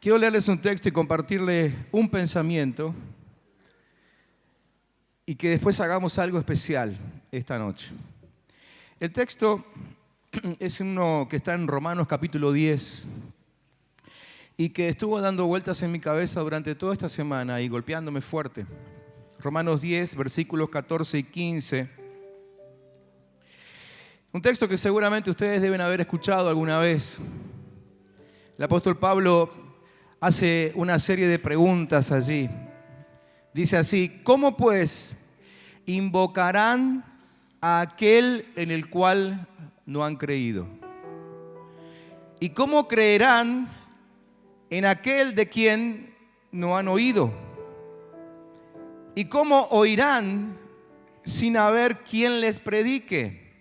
Quiero leerles un texto y compartirles un pensamiento y que después hagamos algo especial esta noche. El texto es uno que está en Romanos capítulo 10 y que estuvo dando vueltas en mi cabeza durante toda esta semana y golpeándome fuerte. Romanos 10, versículos 14 y 15. Un texto que seguramente ustedes deben haber escuchado alguna vez. El apóstol Pablo hace una serie de preguntas allí. Dice así: ¿cómo pues invocarán a aquel en el cual no han creído? ¿Y cómo creerán en aquel de quien no han oído? ¿Y cómo oirán sin haber quien les predique?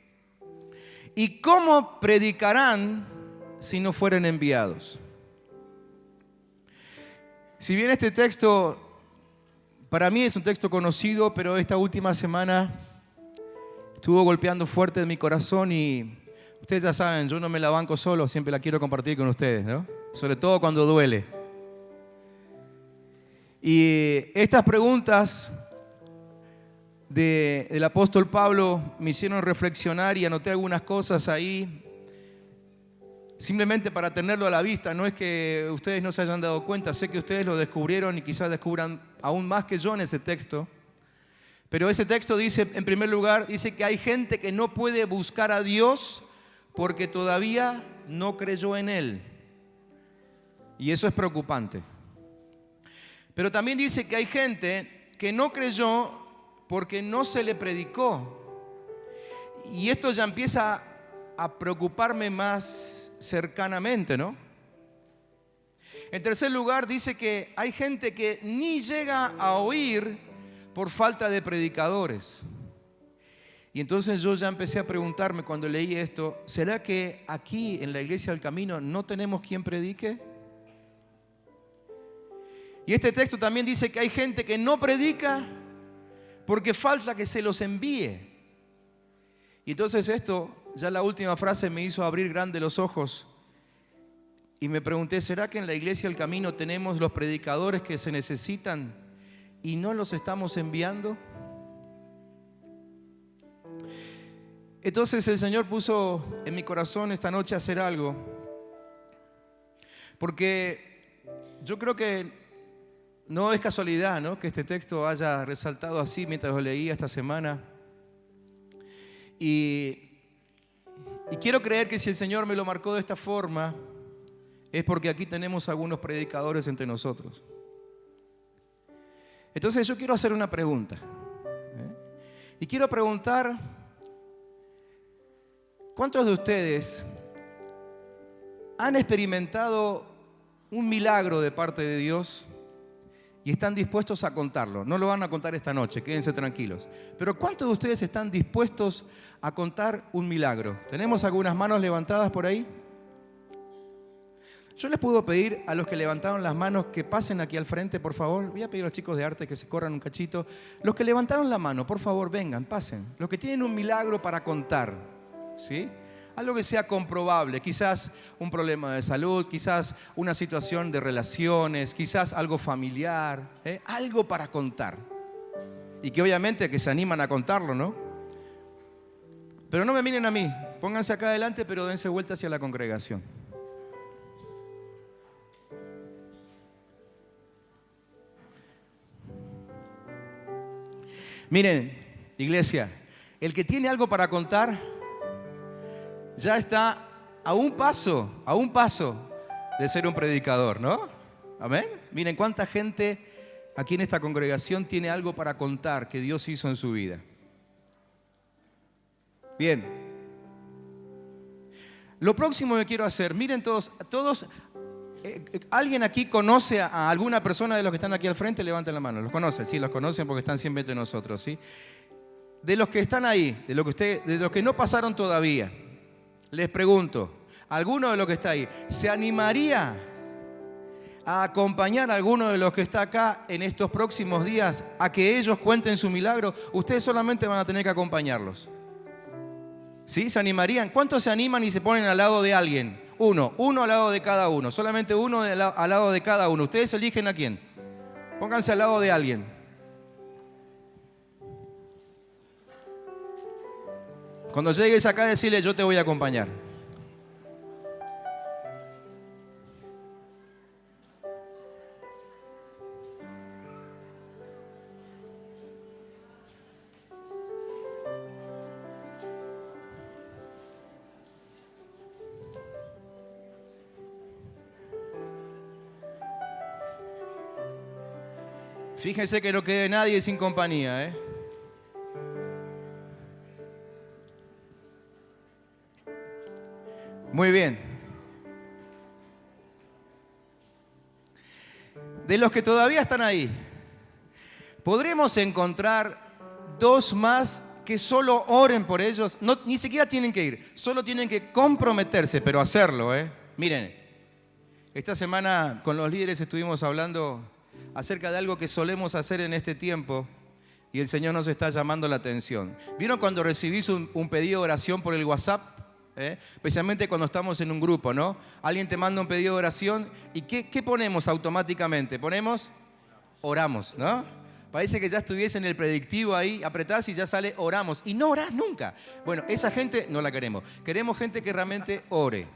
¿Y cómo predicarán si no fueren enviados? Si bien este texto para mí es un texto conocido, pero esta última semana estuvo golpeando fuerte en mi corazón y ustedes ya saben, yo no me la banco solo, siempre la quiero compartir con ustedes, ¿no? Sobre todo cuando duele. Y estas preguntas del apóstol Pablo me hicieron reflexionar y anoté algunas cosas ahí, simplemente para tenerlo a la vista. No es que ustedes no se hayan dado cuenta, sé que ustedes lo descubrieron y quizás descubran aún más que yo en ese texto. Pero ese texto dice, en primer lugar, dice que hay gente que no puede buscar a Dios porque todavía no creyó en Él. Y eso es preocupante. Pero también dice que hay gente que no creyó porque no se le predicó. Y esto ya empieza a preocuparme más cercanamente, ¿no? En tercer lugar, dice que hay gente que ni llega a oír por falta de predicadores. Y entonces yo ya empecé a preguntarme cuando leí esto: ¿será que aquí en la Iglesia del Camino no tenemos quien predique? Y este texto también dice que hay gente que no predica porque falta que se los envíe. Y entonces esto, ya la última frase me hizo abrir grande los ojos y me pregunté: ¿será que en la Iglesia del Camino tenemos los predicadores que se necesitan y no los estamos enviando? Entonces el Señor puso en mi corazón esta noche hacer algo, porque yo creo que no es casualidad, ¿no?, que este texto haya resaltado así mientras lo leía esta semana. Y quiero creer que si el Señor me lo marcó de esta forma es porque aquí tenemos algunos predicadores entre nosotros. Entonces yo quiero hacer una pregunta, y quiero preguntar: ¿cuántos de ustedes han experimentado un milagro de parte de Dios y están dispuestos a contarlo? No lo van a contar esta noche, quédense tranquilos. Pero ¿cuántos de ustedes están dispuestos a contar un milagro? ¿Tenemos algunas manos levantadas por ahí? Yo les puedo pedir a los que levantaron las manos que pasen aquí al frente, por favor. Voy a pedir a los chicos de arte que se corran un cachito. Los que levantaron la mano, por favor, vengan, pasen. Los que tienen un milagro para contar, ¿sí? Algo que sea comprobable, quizás un problema de salud, quizás una situación de relaciones, quizás algo familiar, algo para contar. Y que obviamente que se animan a contarlo, ¿no? Pero no me miren a mí, pónganse acá adelante, pero dense vuelta hacia la congregación. Miren, iglesia, el que tiene algo para contar ya está a un paso de ser un predicador, ¿no? Amén. Miren cuánta gente aquí en esta congregación tiene algo para contar que Dios hizo en su vida. Bien. Lo próximo que quiero hacer, miren todos, ¿alguien aquí conoce a alguna persona de los que están aquí al frente? Levanten la mano. ¿Los conocen? Sí, los conocen porque están siempre entre nosotros, ¿sí? De los que están ahí, de los que no pasaron todavía, les pregunto: ¿alguno de los que está ahí se animaría a acompañar a alguno de los que está acá en estos próximos días a que ellos cuenten su milagro? Ustedes solamente van a tener que acompañarlos. ¿Sí? ¿Se animarían? ¿Cuántos se animan y se ponen al lado de alguien? Uno al lado de cada uno. Solamente uno al lado de cada uno. Ustedes eligen a quién. Pónganse al lado de alguien. Cuando llegues acá, decirle: yo te voy a acompañar. Fíjense que no quede nadie sin compañía, ¿eh? Muy bien. De los que todavía están ahí, podremos encontrar dos más que solo oren por ellos. No, ni siquiera tienen que ir, solo tienen que comprometerse, pero hacerlo, ¿eh? Miren, esta semana con los líderes estuvimos hablando acerca de algo que solemos hacer en este tiempo y el Señor nos está llamando la atención. ¿Vieron cuando recibís un pedido de oración por el WhatsApp? Especialmente cuando estamos en un grupo, ¿no? Alguien te manda un pedido de oración y ¿qué ponemos automáticamente? Ponemos, oramos, ¿no? Parece que ya estuviese en el predictivo ahí, apretás y ya sale oramos. Y no orás nunca. Bueno, esa gente no la queremos. Queremos gente que realmente ore.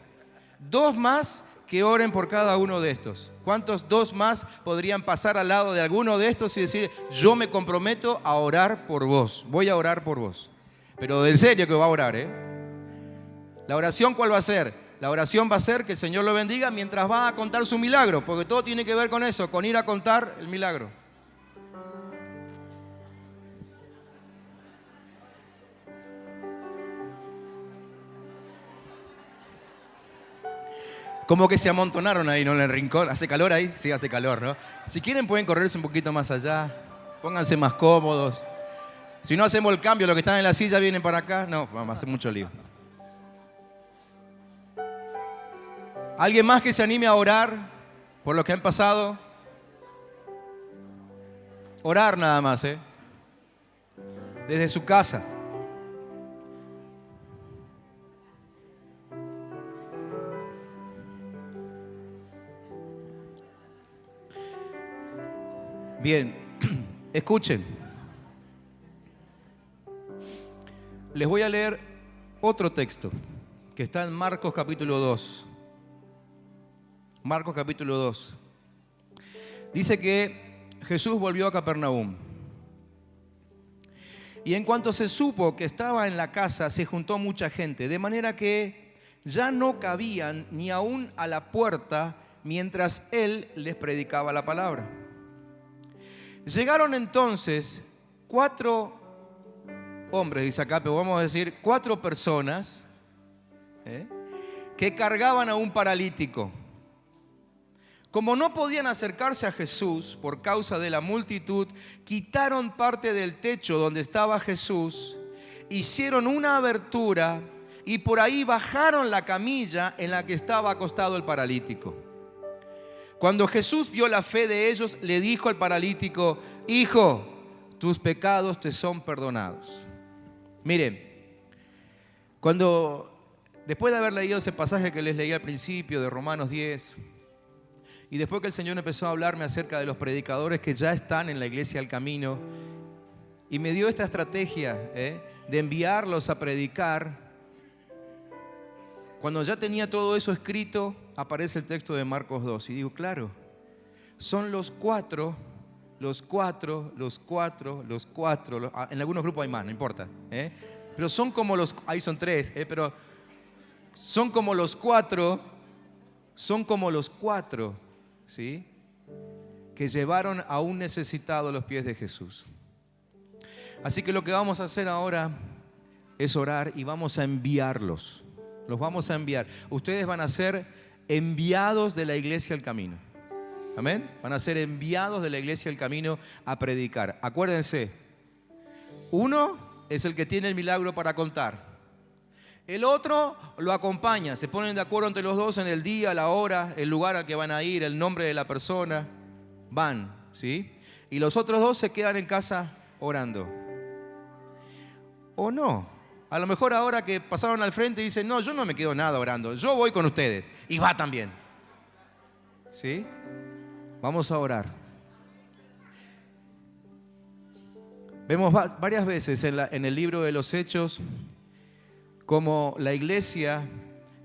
Dos más que oren por cada uno de estos. ¿Cuántos dos más podrían pasar al lado de alguno de estos y decir: yo me comprometo a orar por vos, voy a orar por vos? Pero en serio que va a orar, ¿eh? ¿La oración cuál va a ser? La oración va a ser que el Señor lo bendiga mientras va a contar su milagro, porque todo tiene que ver con eso, con ir a contar el milagro. Como que se amontonaron ahí, ¿no? En el rincón. ¿Hace calor ahí? Sí, hace calor, ¿no? Si quieren pueden correrse un poquito más allá. Pónganse más cómodos. Si no hacemos el cambio, los que están en la silla vienen para acá. No, vamos a hacer mucho lío. ¿Alguien más que se anime a orar por lo que han pasado? Orar nada más, ¿eh? Desde su casa. Bien, escuchen. Les voy a leer otro texto que está en Marcos capítulo 2. Marcos capítulo 2. Dice que Jesús volvió a Capernaum. Y en cuanto se supo que estaba en la casa, se juntó mucha gente, de manera que ya no cabían ni aún a la puerta mientras él les predicaba la palabra. Llegaron entonces 4 hombres, dice acá, pero vamos a decir 4 personas que cargaban a un paralítico. Como no podían acercarse a Jesús por causa de la multitud, quitaron parte del techo donde estaba Jesús, hicieron una abertura y por ahí bajaron la camilla en la que estaba acostado el paralítico. Cuando Jesús vio la fe de ellos, le dijo al paralítico: hijo, tus pecados te son perdonados. Miren, después de haber leído ese pasaje que les leí al principio de Romanos 10, y después que el Señor empezó a hablarme acerca de los predicadores que ya están en la iglesia del camino, y me dio esta estrategia de enviarlos a predicar, cuando ya tenía todo eso escrito, aparece el texto de Marcos 2 y digo, claro, son los cuatro, en algunos grupos hay más, no importa, pero son como ahí son 3, pero son como los cuatro, ¿sí? Que llevaron a un necesitado a los pies de Jesús. Así que lo que vamos a hacer ahora es orar y vamos a enviarlos. Los vamos a enviar. Ustedes van a ser enviados de la iglesia al camino. Amén. Van a ser enviados de la iglesia al camino a predicar. Acuérdense, uno es el que tiene el milagro para contar. El otro lo acompaña. Se ponen de acuerdo entre los dos en el día, la hora, el lugar al que van a ir, el nombre de la persona. Van, ¿sí? Y los otros 2 se quedan en casa orando. ¿O no? A lo mejor ahora que pasaron al frente dicen, no, yo no me quedo nada orando, yo voy con ustedes. Y va también. ¿Sí? Vamos a orar. Vemos varias veces en el libro de los Hechos cómo la iglesia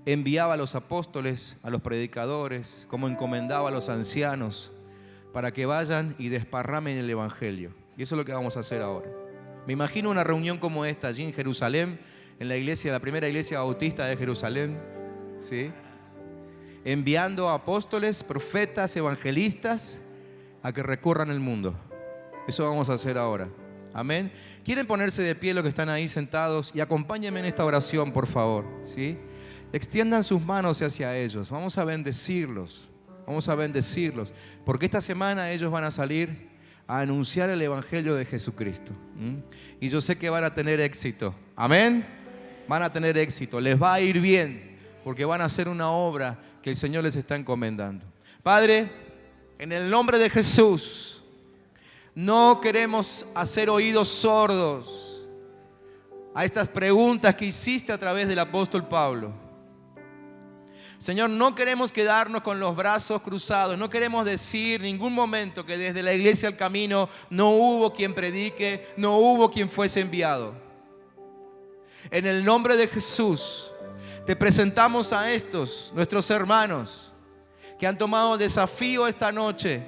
enviaba a los apóstoles, a los predicadores, cómo encomendaba a los ancianos para que vayan y desparramen el evangelio. Y eso es lo que vamos a hacer ahora. Me imagino una reunión como esta allí en Jerusalén, en la iglesia, la primera iglesia bautista de Jerusalén, ¿sí? Enviando a apóstoles, profetas, evangelistas a que recorran el mundo. Eso vamos a hacer ahora. Amén. ¿Quieren ponerse de pie los que están ahí sentados? Y acompáñenme en esta oración, por favor, ¿sí? Extiendan sus manos hacia ellos. Vamos a bendecirlos. Vamos a bendecirlos. Porque esta semana ellos van a salir a anunciar el evangelio de Jesucristo. Y yo sé que van a tener éxito. Amén. Van a tener éxito. Les va a ir bien. Porque van a hacer una obra que el Señor les está encomendando. Padre, en el nombre de Jesús, no queremos hacer oídos sordos a estas preguntas que hiciste a través del apóstol Pablo. Señor, no queremos quedarnos con los brazos cruzados. No queremos decir en ningún momento que desde la iglesia al camino no hubo quien predique, no hubo quien fuese enviado. En el nombre de Jesús, te presentamos a estos, nuestros hermanos, que han tomado el desafío esta noche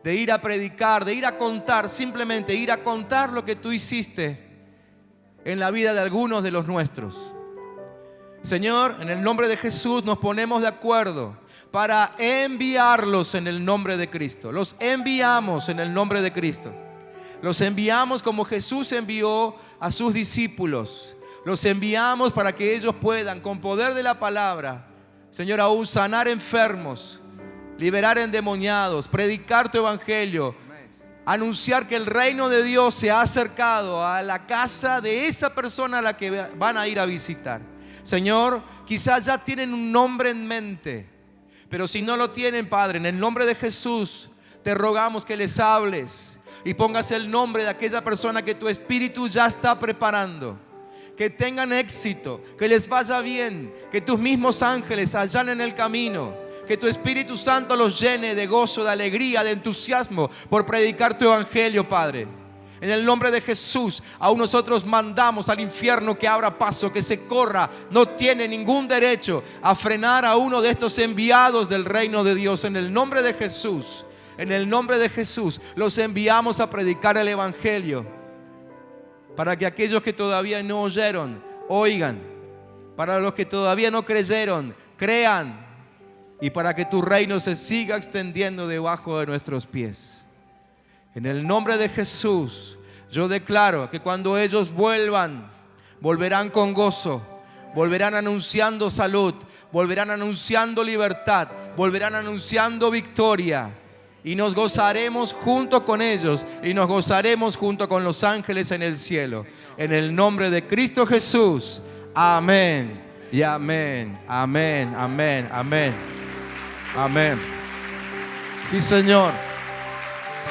de ir a predicar, de ir a contar, simplemente ir a contar lo que tú hiciste en la vida de algunos de los nuestros. Señor, en el nombre de Jesús nos ponemos de acuerdo para enviarlos en el nombre de Cristo. Los enviamos en el nombre de Cristo. Los enviamos como Jesús envió a sus discípulos. Los enviamos para que ellos puedan, con poder de la palabra, Señor, aún sanar enfermos, liberar endemoniados, predicar tu evangelio, anunciar que el reino de Dios se ha acercado a la casa de esa persona a la que van a ir a visitar. Señor, quizás ya tienen un nombre en mente, pero si no lo tienen, Padre, en el nombre de Jesús te rogamos que les hables y pongas el nombre de aquella persona que tu Espíritu ya está preparando. Que tengan éxito, que les vaya bien, que tus mismos ángeles allanen el camino, que tu Espíritu Santo los llene de gozo, de alegría, de entusiasmo por predicar tu evangelio, Padre. En el nombre de Jesús, aún nosotros mandamos al infierno que abra paso, que se corra. No tiene ningún derecho a frenar a uno de estos enviados del reino de Dios. En el nombre de Jesús, en el nombre de Jesús, los enviamos a predicar el evangelio. Para que aquellos que todavía no oyeron, oigan. Para los que todavía no creyeron, crean. Y para que tu reino se siga extendiendo debajo de nuestros pies. En el nombre de Jesús, yo declaro que cuando ellos vuelvan, volverán con gozo, volverán anunciando salud, volverán anunciando libertad, volverán anunciando victoria. Y nos gozaremos junto con ellos y nos gozaremos junto con los ángeles en el cielo. En el nombre de Cristo Jesús. Amén y amén, amén, amén, amén, amén. Sí, Señor.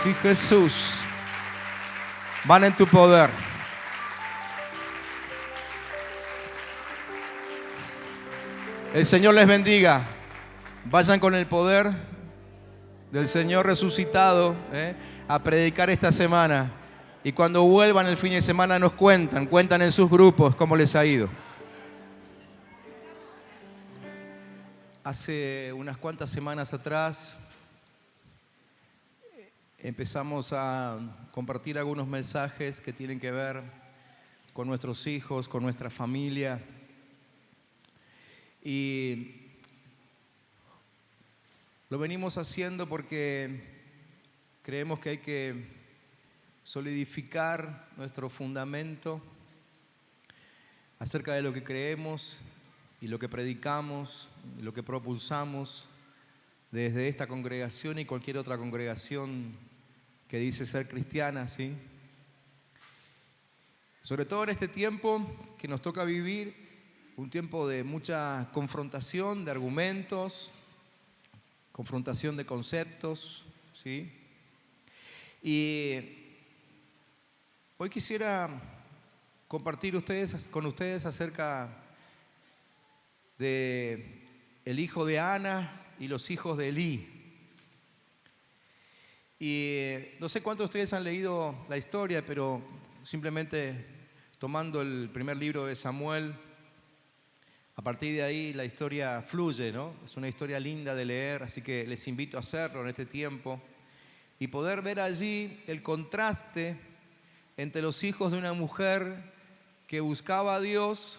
Sí, Jesús. Van en tu poder. El Señor les bendiga. Vayan con el poder del Señor resucitado a predicar esta semana. Y cuando vuelvan el fin de semana nos cuentan en sus grupos cómo les ha ido. Hace unas cuantas semanas atrás empezamos a compartir algunos mensajes que tienen que ver con nuestros hijos, con nuestra familia. Y lo venimos haciendo porque creemos que hay que solidificar nuestro fundamento acerca de lo que creemos y lo que predicamos, y lo que propulsamos desde esta congregación y cualquier otra congregación que dice ser cristiana, ¿sí? Sobre todo en este tiempo que nos toca vivir, un tiempo de mucha confrontación de argumentos, confrontación de conceptos, ¿sí? Y hoy quisiera compartir con ustedes acerca de el hijo de Ana y los hijos de Elí. Y no sé cuántos de ustedes han leído la historia, pero simplemente tomando el primer libro de Samuel, a partir de ahí la historia fluye, ¿no? Es una historia linda de leer, así que les invito a hacerlo en este tiempo y poder ver allí el contraste entre los hijos de una mujer que buscaba a Dios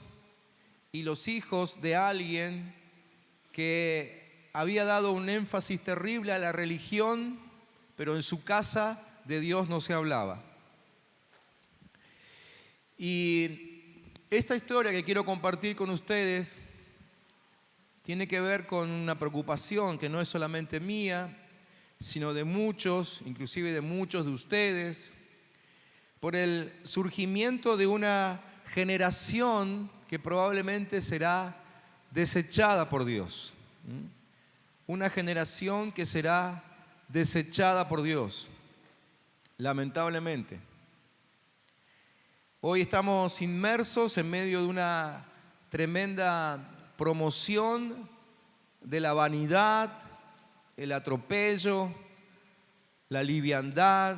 y los hijos de alguien que había dado un énfasis terrible a la religión, pero en su casa de Dios no se hablaba. Y esta historia que quiero compartir con ustedes tiene que ver con una preocupación que no es solamente mía, sino de muchos, inclusive de muchos de ustedes, por el surgimiento de una generación que probablemente será desechada por Dios. Una generación que será desechada por Dios, lamentablemente. Hoy estamos inmersos en medio de una tremenda promoción de la vanidad, el atropello, la liviandad.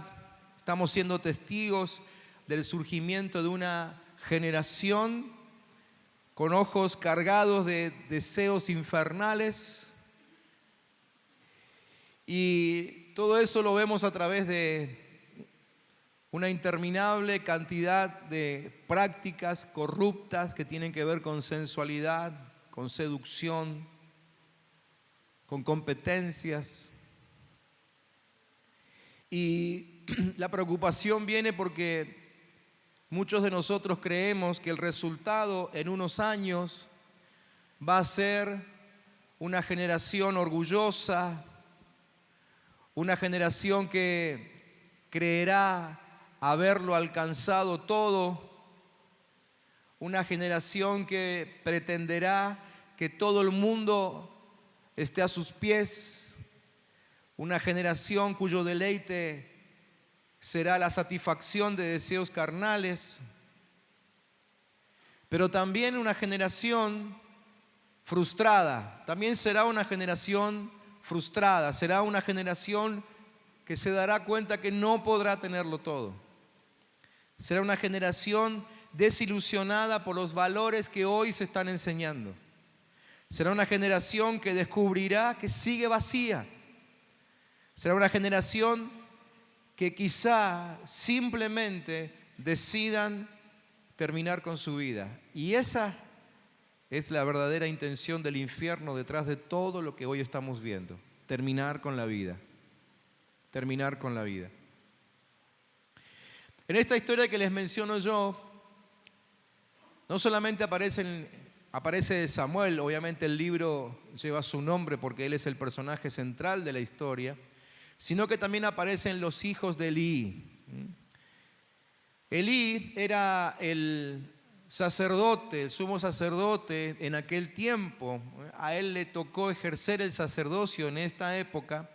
Estamos siendo testigos del surgimiento de una generación con ojos cargados de deseos infernales. Y todo eso lo vemos a través de una interminable cantidad de prácticas corruptas que tienen que ver con sensualidad, con seducción, con competencias. Y la preocupación viene porque muchos de nosotros creemos que el resultado en unos años va a ser una generación orgullosa, una generación que creerá haberlo alcanzado todo, una generación que pretenderá que todo el mundo esté a sus pies, una generación cuyo deleite será la satisfacción de deseos carnales, pero también una generación frustrada. También será una generación frustrada, será una generación que se dará cuenta que no podrá tenerlo todo. Será una generación desilusionada por los valores que hoy se están enseñando. Será una generación que descubrirá que sigue vacía. Será una generación que quizá simplemente decidan terminar con su vida. Y esa es la verdadera intención del infierno detrás de todo lo que hoy estamos viendo. Terminar con la vida. Terminar con la vida. En esta historia que les menciono yo, no solamente aparece Samuel, obviamente el libro lleva su nombre porque él es el personaje central de la historia, sino que también aparecen los hijos de Elí. Elí era el sacerdote, el sumo sacerdote en aquel tiempo. A él le tocó ejercer el sacerdocio en esta época.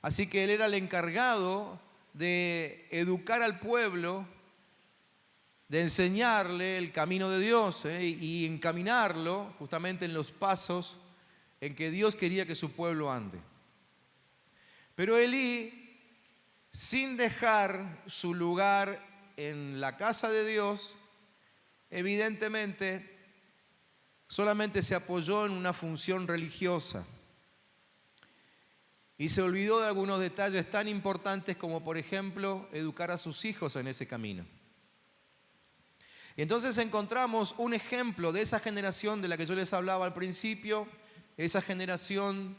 Así que él era el encargado de educar al pueblo, de enseñarle el camino de Dios y encaminarlo justamente en los pasos en que Dios quería que su pueblo ande. Pero Elí, sin dejar su lugar en la casa de Dios, evidentemente solamente se apoyó en una función religiosa y se olvidó de algunos detalles tan importantes como, por ejemplo, educar a sus hijos en ese camino. Y entonces encontramos un ejemplo de esa generación de la que yo les hablaba al principio, esa generación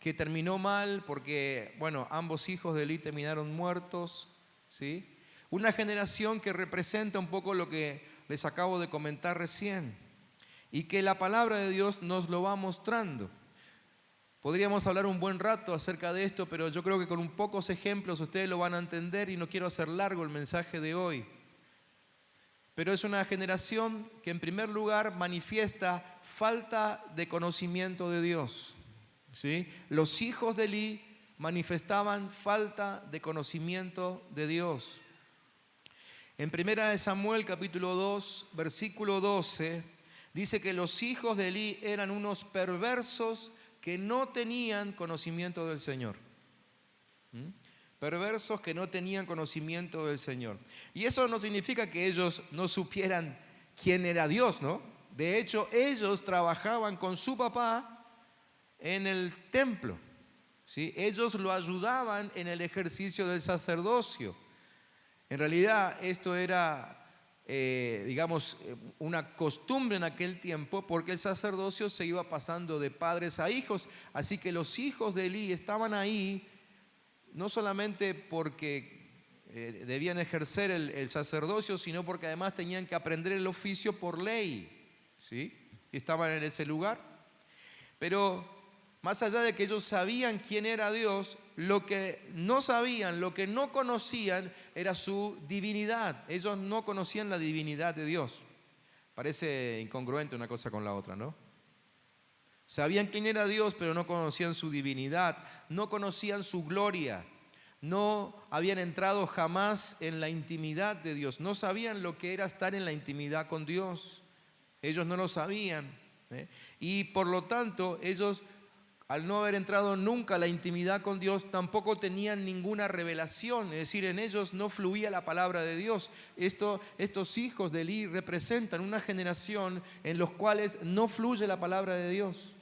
que terminó mal porque, ambos hijos de Elí terminaron muertos, ¿sí? Una generación que representa un poco lo que les acabo de comentar recién y que la palabra de Dios nos lo va mostrando. Podríamos hablar un buen rato acerca de esto, pero yo creo que con pocos ejemplos ustedes lo van a entender y no quiero hacer largo el mensaje de hoy. Pero es una generación que en primer lugar manifiesta falta de conocimiento de Dios, ¿sí? Los hijos de Elí manifestaban falta de conocimiento de Dios. En 1 Samuel capítulo 2, versículo 12, dice que los hijos de Elí eran unos perversos que no tenían conocimiento del Señor. Perversos que no tenían conocimiento del Señor. Y eso no significa que ellos no supieran quién era Dios, ¿no? De hecho, ellos trabajaban con su papá en el templo, ¿sí? Ellos lo ayudaban en el ejercicio del sacerdocio. En realidad, esto era, una costumbre en aquel tiempo, porque el sacerdocio se iba pasando de padres a hijos. Así que los hijos de Elí estaban ahí no solamente porque debían ejercer el sacerdocio, sino porque además tenían que aprender el oficio por ley, ¿sí? Y estaban en ese lugar. Pero más allá de que ellos sabían quién era Dios, lo que no sabían, lo que no conocían era su divinidad. Ellos no conocían la divinidad de Dios. Parece incongruente una cosa con la otra, ¿no? Sabían quién era Dios, pero no conocían su divinidad, no conocían su gloria, no habían entrado jamás en la intimidad de Dios, no sabían lo que era estar en la intimidad con Dios. Ellos no lo sabían, ¿eh? Y por lo tanto, ellos, al no haber entrado nunca a la intimidad con Dios, tampoco tenían ninguna revelación, es decir, en ellos no fluía la palabra de Dios. Estos hijos de Elí representan una generación en los cuales no fluye la palabra de Dios.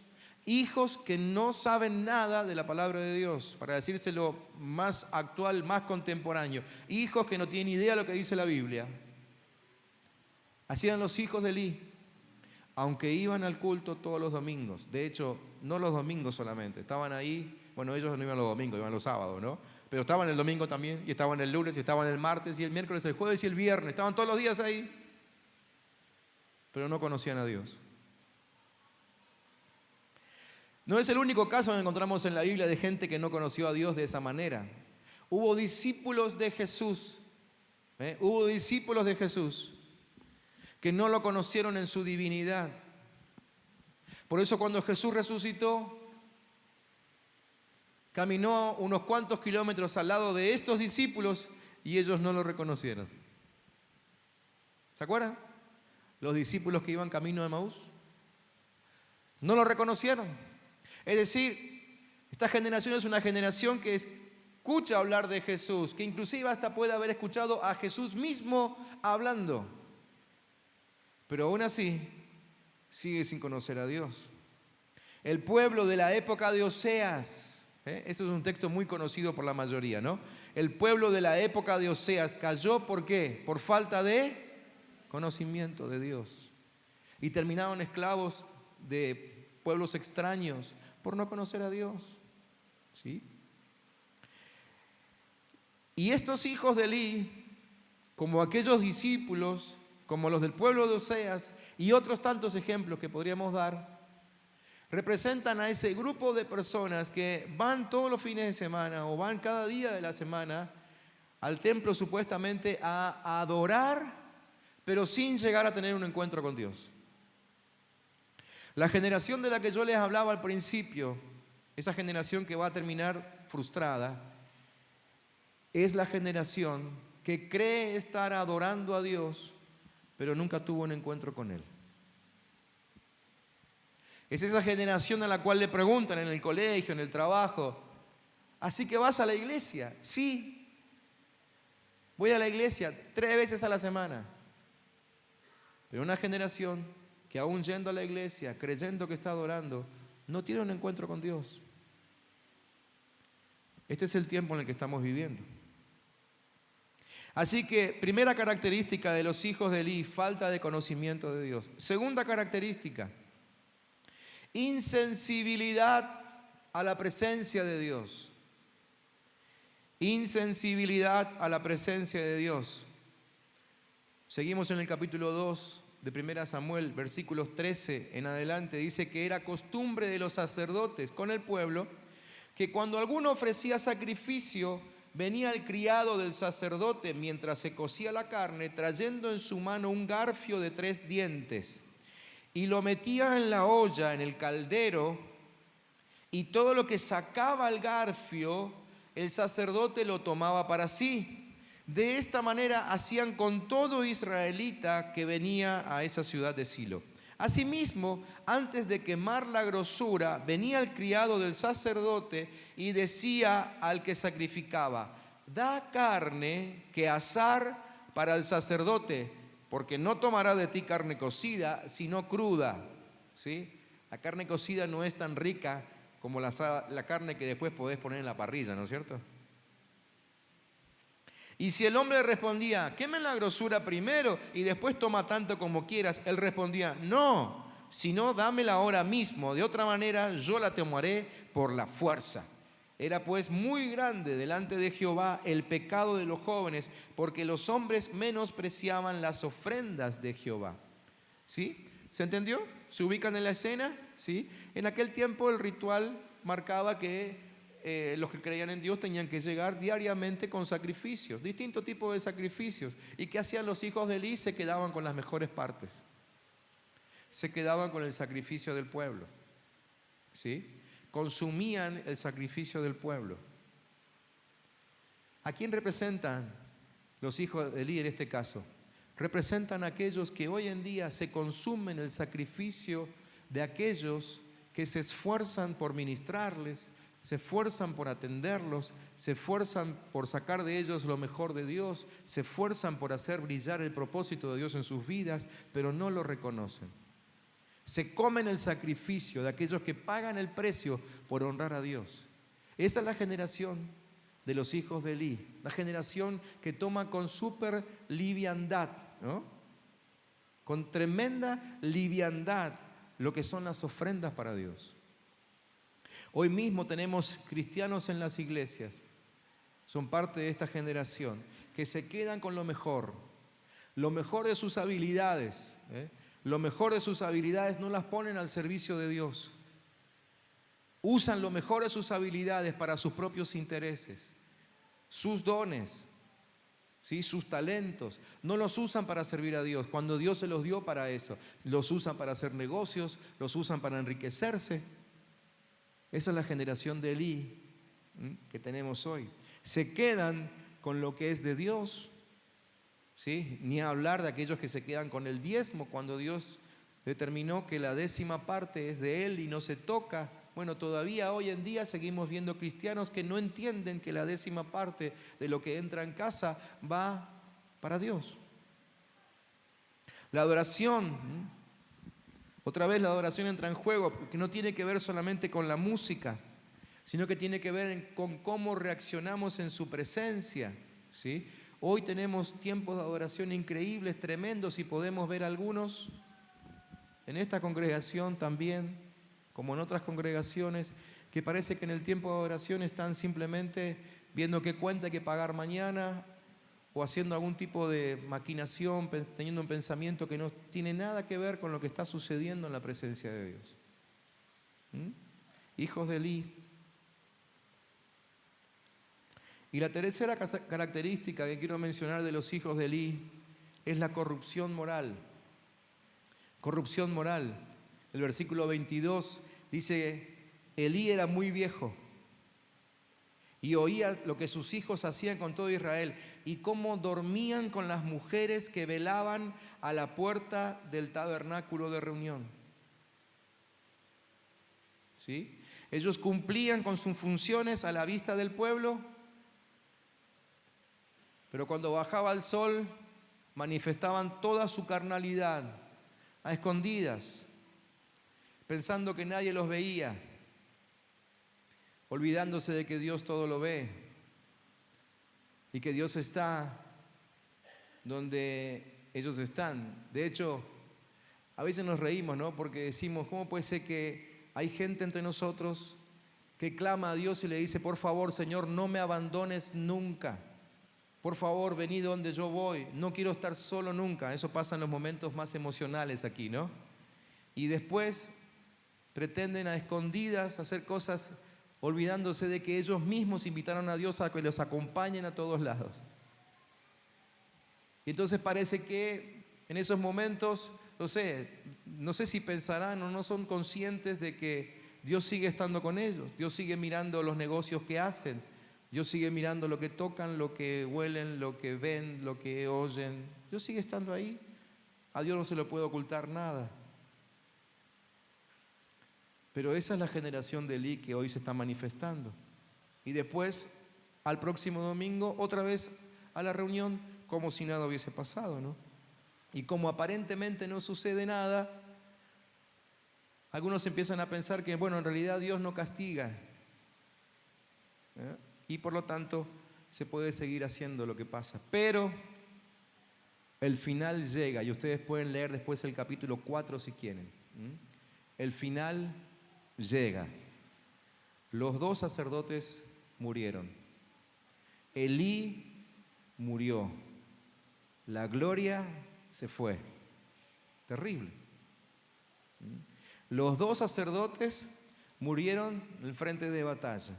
Hijos que no saben nada de la palabra de Dios, para decírselo más actual, más contemporáneo. Hijos que no tienen idea de lo que dice la Biblia. Así eran los hijos de Elí, aunque iban al culto todos los domingos. De hecho, no los domingos solamente, estaban ahí. Bueno, ellos no iban los domingos, iban los sábados, ¿no? Pero estaban el domingo también, y estaban el lunes, y estaban el martes, y el miércoles, el jueves y el viernes. Estaban todos los días ahí, pero no conocían a Dios. No es el único caso que encontramos en la Biblia de gente que no conoció a Dios de esa manera. Hubo discípulos de Jesús, hubo discípulos de Jesús que no lo conocieron en su divinidad. Por eso cuando Jesús resucitó, caminó unos cuantos kilómetros al lado de estos discípulos y ellos no lo reconocieron. ¿Se acuerdan? Los discípulos que iban camino de Emaús no lo reconocieron. Es decir, esta generación es una generación que escucha hablar de Jesús, que inclusive hasta puede haber escuchado a Jesús mismo hablando, pero aún así sigue sin conocer a Dios. El pueblo de la época de Oseas, eso es un texto muy conocido por la mayoría, ¿no? El pueblo de la época de Oseas cayó, ¿por qué? Por falta de conocimiento de Dios. Y terminaron esclavos de pueblos extraños por no conocer a Dios, ¿sí? Y estos hijos de Elí, como aquellos discípulos, como los del pueblo de Oseas y otros tantos ejemplos que podríamos dar, representan a ese grupo de personas que van todos los fines de semana o van cada día de la semana al templo supuestamente a adorar, pero sin llegar a tener un encuentro con Dios. La generación de la que yo les hablaba al principio, esa generación que va a terminar frustrada, es la generación que cree estar adorando a Dios, pero nunca tuvo un encuentro con Él. Es esa generación a la cual le preguntan en el colegio, en el trabajo: ¿así que vas a la iglesia? Sí, voy a la iglesia 3 veces a la semana. Pero una generación que aún yendo a la iglesia, creyendo que está adorando, no tiene un encuentro con Dios. Este es el tiempo en el que estamos viviendo. Así que, primera característica de los hijos de Elí, falta de conocimiento de Dios. Segunda característica, insensibilidad a la presencia de Dios. Insensibilidad a la presencia de Dios. Seguimos en el capítulo 2 de 1 Samuel, versículos 13 en adelante. Dice que era costumbre de los sacerdotes con el pueblo que cuando alguno ofrecía sacrificio, venía el criado del sacerdote mientras se cocía la carne, trayendo en su mano un garfio de 3 dientes, y lo metía en la olla, en el caldero, y todo lo que sacaba el garfio, el sacerdote lo tomaba para sí, De esta manera hacían con todo israelita que venía a esa ciudad de Silo. Asimismo, antes de quemar la grosura, venía el criado del sacerdote y decía al que sacrificaba: da carne que asar para el sacerdote, porque no tomará de ti carne cocida, sino cruda. ¿Sí? La carne cocida no es tan rica como la carne que después podés poner en la parrilla, ¿no es cierto? Y si el hombre respondía: quemen la grosura primero y después toma tanto como quieras, él respondía: no, sino dámela ahora mismo, de otra manera yo la tomaré por la fuerza. Era pues muy grande delante de Jehová el pecado de los jóvenes, porque los hombres menospreciaban las ofrendas de Jehová. ¿Sí? ¿Se entendió? ¿Se ubican en la escena? ¿Sí? En aquel tiempo el ritual marcaba que los que creían en Dios tenían que llegar diariamente con sacrificios, distintos tipos de sacrificios. ¿Y qué hacían los hijos de Elí? Se quedaban con las mejores partes. Se quedaban con el sacrificio del pueblo. ¿Sí? Consumían el sacrificio del pueblo. ¿A quién representan los hijos de Elí en este caso? Representan a aquellos que hoy en día se consumen el sacrificio de aquellos que se esfuerzan por ministrarles, se esfuerzan por atenderlos, se esfuerzan por sacar de ellos lo mejor de Dios, se esfuerzan por hacer brillar el propósito de Dios en sus vidas, pero no lo reconocen. Se comen el sacrificio de aquellos que pagan el precio por honrar a Dios. Esa es la generación de los hijos de Elí, la generación que toma con súper liviandad, ¿no? Con tremenda liviandad lo que son las ofrendas para Dios. Hoy mismo tenemos cristianos en las iglesias, son parte de esta generación, que se quedan con lo mejor de sus habilidades, lo mejor de sus habilidades no las ponen al servicio de Dios. Usan lo mejor de sus habilidades para sus propios intereses, sus dones, ¿sí? Sus talentos, no los usan para servir a Dios, cuando Dios se los dio para eso. Los usan para hacer negocios, los usan para enriquecerse. Esa es la generación de Elí que tenemos hoy. Se quedan con lo que es de Dios, ¿sí? Ni hablar de aquellos que se quedan con el diezmo, cuando Dios determinó que la 10ª parte es de Él y no se toca. Bueno, todavía hoy en día seguimos viendo cristianos que no entienden que la 10ª parte de lo que entra en casa va para Dios. La adoración, otra vez la adoración entra en juego, porque no tiene que ver solamente con la música, sino que tiene que ver con cómo reaccionamos en su presencia, ¿sí? Hoy tenemos tiempos de adoración increíbles, tremendos, y podemos ver algunos en esta congregación también, como en otras congregaciones, que parece que en el tiempo de adoración están simplemente viendo qué cuenta hay que pagar mañana, o haciendo algún tipo de maquinación, teniendo un pensamiento que no tiene nada que ver con lo que está sucediendo en la presencia de Dios. Hijos de Elí. Y la tercera característica que quiero mencionar de los hijos de Elí es la corrupción moral. Corrupción moral. El versículo 22 dice: Elí era muy viejo y oía lo que sus hijos hacían con todo Israel y cómo dormían con las mujeres que velaban a la puerta del tabernáculo de reunión. ¿Sí? Ellos cumplían con sus funciones a la vista del pueblo, pero cuando bajaba el sol manifestaban toda su carnalidad a escondidas, pensando que nadie los veía, olvidándose de que Dios todo lo ve y que Dios está donde ellos están. De hecho, a veces nos reímos, ¿no? Porque decimos: ¿cómo puede ser que hay gente entre nosotros que clama a Dios y le dice: por favor, Señor, no me abandones nunca? Por favor, vení donde yo voy, no quiero estar solo nunca. Eso pasa en los momentos más emocionales aquí, ¿no? Y después pretenden a escondidas hacer cosas olvidándose de que ellos mismos invitaron a Dios a que los acompañen a todos lados. Y entonces parece que en esos momentos, no sé si pensarán o no son conscientes de que Dios sigue estando con ellos. Dios sigue mirando los negocios que hacen. Dios sigue mirando lo que tocan, lo que huelen, lo que ven, lo que oyen. Dios sigue estando ahí. A Dios no se le puede ocultar nada. Pero esa es la generación de Elí que hoy se está manifestando. Y después, al próximo domingo, otra vez a la reunión, como si nada hubiese pasado, ¿no? Y como aparentemente no sucede nada, algunos empiezan a pensar que, bueno, en realidad Dios no castiga. Y por lo tanto, se puede seguir haciendo lo que pasa. Pero el final llega, y ustedes pueden leer después el capítulo 4 si quieren. El final llega. Los 2 sacerdotes murieron. Elí murió. La gloria se fue. Terrible. Los 2 sacerdotes murieron en el frente de batalla.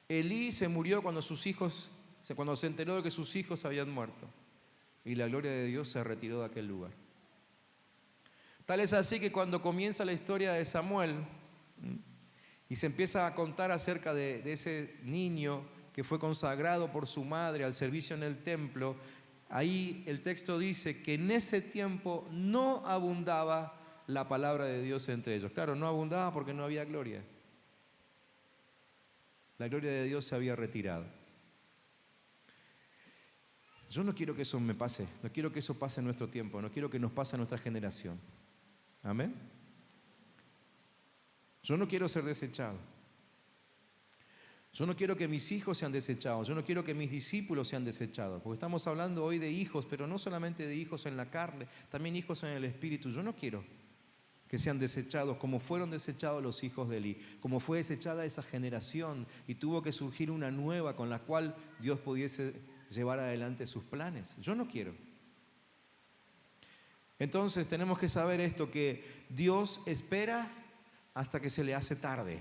Elí se murió cuando se enteró de que sus hijos habían muerto. Y la gloria de Dios se retiró de aquel lugar. Tal es así que cuando comienza la historia de Samuel y se empieza a contar acerca de ese niño que fue consagrado por su madre al servicio en el templo, ahí el texto dice que en ese tiempo no abundaba la palabra de Dios entre ellos. Claro, no abundaba porque no había gloria. La gloria de Dios se había retirado. Yo no quiero que eso me pase, no quiero que eso pase en nuestro tiempo, no quiero que nos pase a nuestra generación. Amén. Yo no quiero ser desechado. Yo no quiero que mis hijos sean desechados, yo no quiero que mis discípulos sean desechados, porque estamos hablando hoy de hijos, pero no solamente de hijos en la carne, también hijos en el espíritu. Yo no quiero que sean desechados como fueron desechados los hijos de Elí, como fue desechada esa generación y tuvo que surgir una nueva con la cual Dios pudiese llevar adelante sus planes. Yo no quiero. Entonces tenemos que saber esto, que Dios espera hasta que se le hace tarde.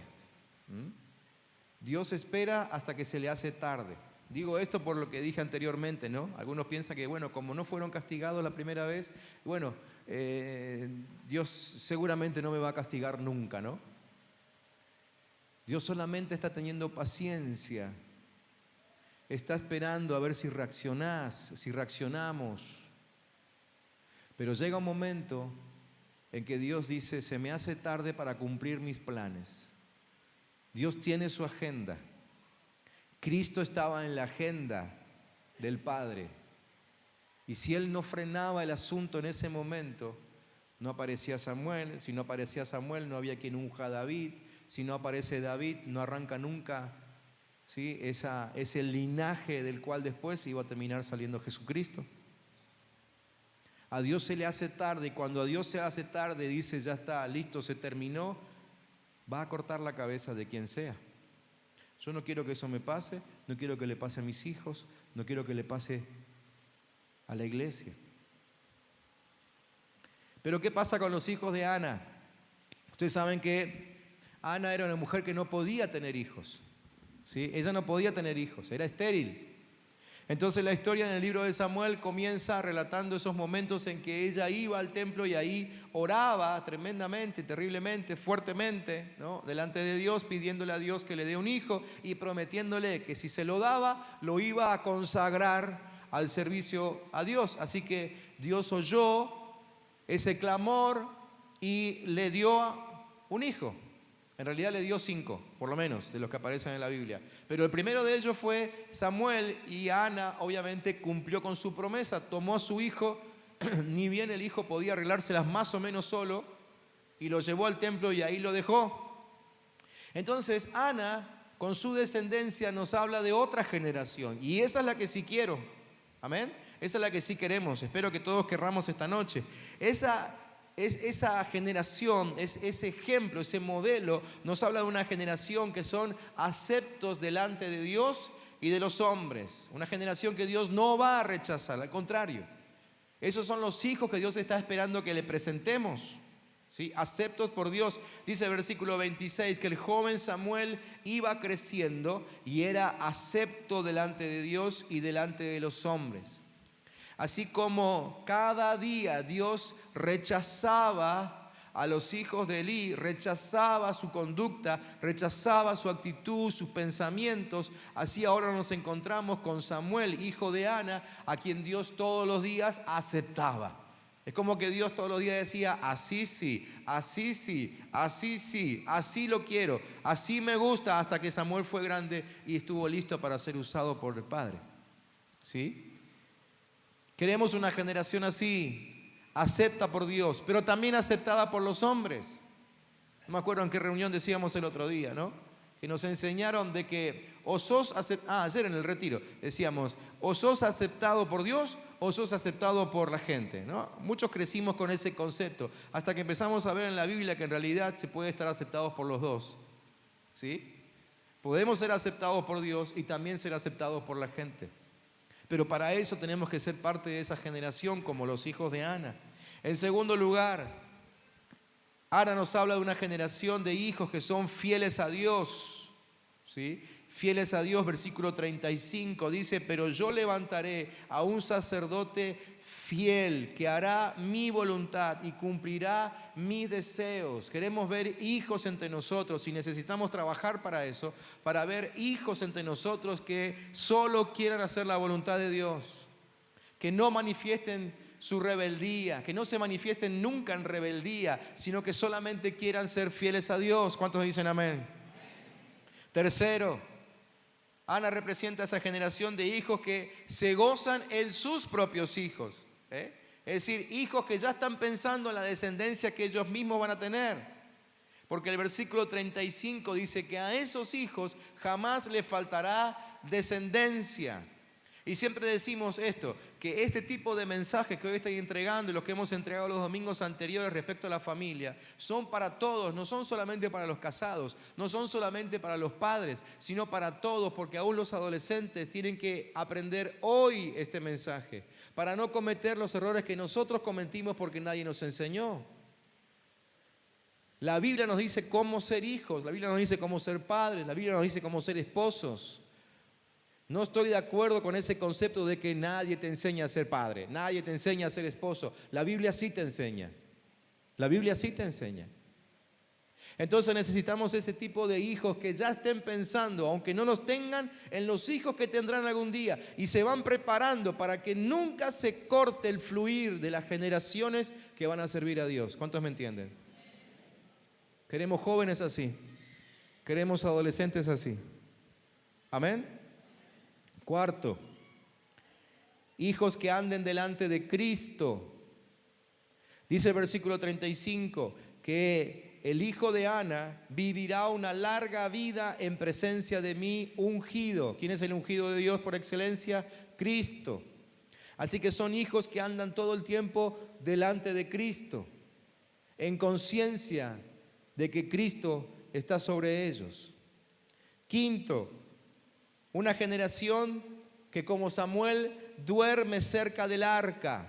Dios espera hasta que se le hace tarde. Digo esto por lo que dije anteriormente, ¿no? Algunos piensan que, bueno, como no fueron castigados la primera vez, bueno, Dios seguramente no me va a castigar nunca, ¿no? Dios solamente está teniendo paciencia. Está esperando a ver si reaccionás, si reaccionamos. Pero llega un momento en que Dios dice, se me hace tarde para cumplir mis planes. Dios tiene su agenda. Cristo estaba en la agenda del Padre. Y si Él no frenaba el asunto en ese momento, no aparecía Samuel. Si no aparecía Samuel, no había quien unja a David. Si no aparece David, no arranca nunca, ¿sí?, ese linaje del cual después iba a terminar saliendo Jesucristo. A Dios se le hace tarde, y cuando a Dios se hace tarde, dice, ya está, listo, se terminó, va a cortar la cabeza de quien sea. Yo no quiero que eso me pase, no quiero que le pase a mis hijos, no quiero que le pase a la iglesia. Pero ¿qué pasa con los hijos de Ana? Ustedes saben que Ana era una mujer que no podía tener hijos, ¿sí? Ella no podía tener hijos, era estéril. Entonces la historia en el libro de Samuel comienza relatando esos momentos en que ella iba al templo y ahí oraba tremendamente, terriblemente, fuertemente, ¿no?, delante de Dios, pidiéndole a Dios que le dé un hijo y prometiéndole que si se lo daba, lo iba a consagrar al servicio a Dios. Así que Dios oyó ese clamor y le dio un hijo. En realidad le dio 5, por lo menos, de los que aparecen en la Biblia. Pero el primero de ellos fue Samuel, y Ana obviamente cumplió con su promesa, tomó a su hijo, ni bien el hijo podía arreglárselas más o menos solo, y lo llevó al templo y ahí lo dejó. Entonces Ana, con su descendencia, nos habla de otra generación, y esa es la que sí quiero. Amén. Esa es la que sí queremos. Espero que todos querramos esta noche. Esa generación, ese ejemplo, ese modelo, nos habla de una generación que son aceptos delante de Dios y de los hombres. Una generación que Dios no va a rechazar, al contrario. Esos son los hijos que Dios está esperando que le presentemos, ¿sí? Aceptos por Dios. Dice el versículo 26 que el joven Samuel iba creciendo y era acepto delante de Dios y delante de los hombres. Así como cada día Dios rechazaba a los hijos de Elí, rechazaba su conducta, rechazaba su actitud, sus pensamientos. Así ahora nos encontramos con Samuel, hijo de Ana, a quien Dios todos los días aceptaba. Es como que Dios todos los días decía, así sí, así sí, así sí, así lo quiero, así me gusta, hasta que Samuel fue grande y estuvo listo para ser usado por el Padre. ¿Sí? Queremos una generación así, acepta por Dios, pero también aceptada por los hombres. No me acuerdo en qué reunión decíamos el otro día, ¿no? Que nos enseñaron de que o sos ayer en el retiro decíamos, o sos aceptado por Dios o sos aceptado por la gente, ¿no? Muchos crecimos con ese concepto hasta que empezamos a ver en la Biblia que en realidad se puede estar aceptados por los dos, ¿sí? Podemos ser aceptados por Dios y también ser aceptados por la gente. Pero para eso tenemos que ser parte de esa generación como los hijos de Ana. En segundo lugar, Ana nos habla de una generación de hijos que son fieles a Dios, ¿sí? Fieles a Dios, versículo 35, dice, pero yo levantaré a un sacerdote fiel que hará mi voluntad y cumplirá mis deseos. Queremos ver hijos entre nosotros y necesitamos trabajar para eso, para ver hijos entre nosotros que solo quieran hacer la voluntad de Dios, que no manifiesten su rebeldía, que no se manifiesten nunca en rebeldía, sino que solamente quieran ser fieles a Dios. ¿Cuántos dicen amén? Tercero, Ana representa a esa generación de hijos que se gozan en sus propios hijos, Es decir, hijos que ya están pensando en la descendencia que ellos mismos van a tener. Porque el versículo 35 dice que a esos hijos jamás les faltará descendencia. Y siempre decimos esto, que este tipo de mensajes que hoy estoy entregando y los que hemos entregado los domingos anteriores respecto a la familia, son para todos, no son solamente para los casados, no son solamente para los padres, sino para todos, porque aún los adolescentes tienen que aprender hoy este mensaje, para no cometer los errores que nosotros cometimos porque nadie nos enseñó. La Biblia nos dice cómo ser hijos, la Biblia nos dice cómo ser padres, la Biblia nos dice cómo ser esposos. No estoy de acuerdo con ese concepto de que nadie te enseña a ser padre, nadie te enseña a ser esposo. La Biblia sí te enseña. La Biblia sí te enseña. Entonces necesitamos ese tipo de hijos que ya estén pensando, aunque no los tengan, en los hijos que tendrán algún día y se van preparando para que nunca se corte el fluir de las generaciones que van a servir a Dios. ¿Cuántos me entienden? Queremos jóvenes así. Queremos adolescentes así. Amén. Cuarto, hijos que anden delante de Cristo. Dice el versículo 35 que el hijo de Ana vivirá una larga vida en presencia de mi ungido. ¿Quién es el ungido de Dios por excelencia? Cristo. Así que son hijos que andan todo el tiempo delante de Cristo, en conciencia de que Cristo está sobre ellos. Quinto, una generación que como Samuel duerme cerca del arca.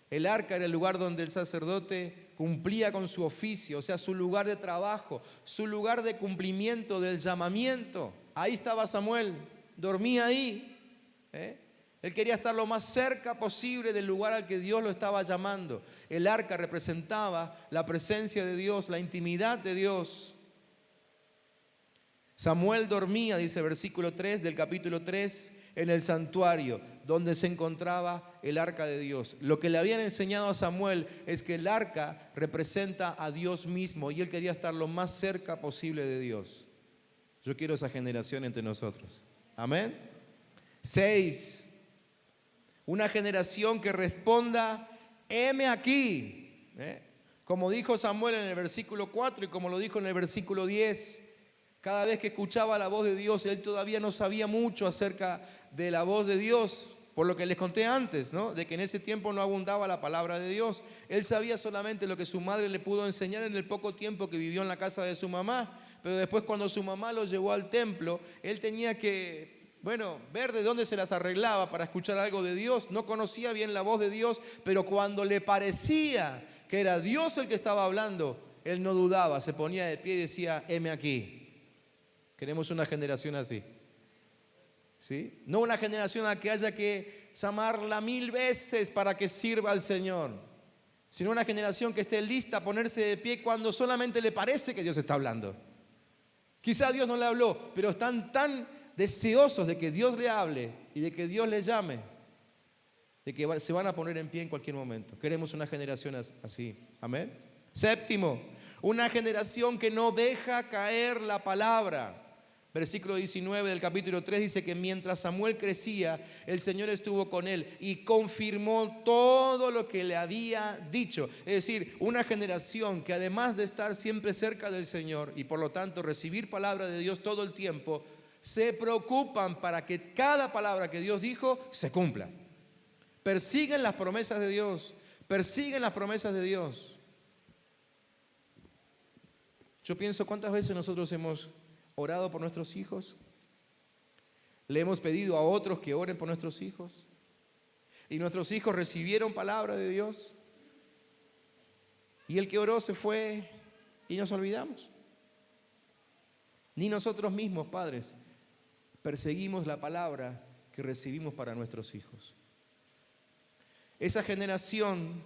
El arca era el lugar donde el sacerdote cumplía con su oficio, o sea, su lugar de trabajo, su lugar de cumplimiento del llamamiento. Ahí estaba Samuel, dormía ahí. Él quería estar lo más cerca posible del lugar al que Dios lo estaba llamando. El arca representaba la presencia de Dios, la intimidad de Dios. Samuel dormía, dice versículo 3 del capítulo 3, en el santuario donde se encontraba el arca de Dios. Lo que le habían enseñado a Samuel es que el arca representa a Dios mismo y él quería estar lo más cerca posible de Dios. Yo quiero esa generación entre nosotros. Amén. 6. Una generación que responda, heme aquí. Como dijo Samuel en el versículo 4 y como lo dijo en el versículo 10. Cada vez que escuchaba la voz de Dios, él todavía no sabía mucho acerca de la voz de Dios, por lo que les conté antes, ¿no? De que en ese tiempo no abundaba la palabra de Dios. Él sabía solamente lo que su madre le pudo enseñar en el poco tiempo que vivió en la casa de su mamá. Pero después, cuando su mamá lo llevó al templo, él tenía que, ver de dónde se las arreglaba para escuchar algo de Dios. No conocía bien la voz de Dios, pero cuando le parecía que era Dios el que estaba hablando, él no dudaba, se ponía de pie y decía, heme aquí. Queremos una generación así, ¿sí? No una generación a que haya que llamarla 1000 veces para que sirva al Señor. sino una generación que esté lista a ponerse de pie cuando solamente le parece que Dios está hablando. Quizá Dios no le habló, pero están tan deseosos de que Dios le hable y de que Dios le llame, de que se van a poner en pie en cualquier momento. Queremos una generación así. Amén. Séptimo, una generación que no deja caer la palabra. Versículo 19 del capítulo 3 dice que mientras Samuel crecía, el Señor estuvo con él y confirmó todo lo que le había dicho. Es decir, una generación que además de estar siempre cerca del Señor y por lo tanto recibir palabra de Dios todo el tiempo, se preocupan para que cada palabra que Dios dijo se cumpla. Persiguen las promesas de Dios, persiguen las promesas de Dios. Yo pienso cuántas veces nosotros hemos orado por nuestros hijos, le hemos pedido a otros que oren por nuestros hijos y nuestros hijos recibieron palabra de Dios y el que oró se fue y nos olvidamos. Ni nosotros mismos, padres, perseguimos la palabra que recibimos para nuestros hijos. Esa generación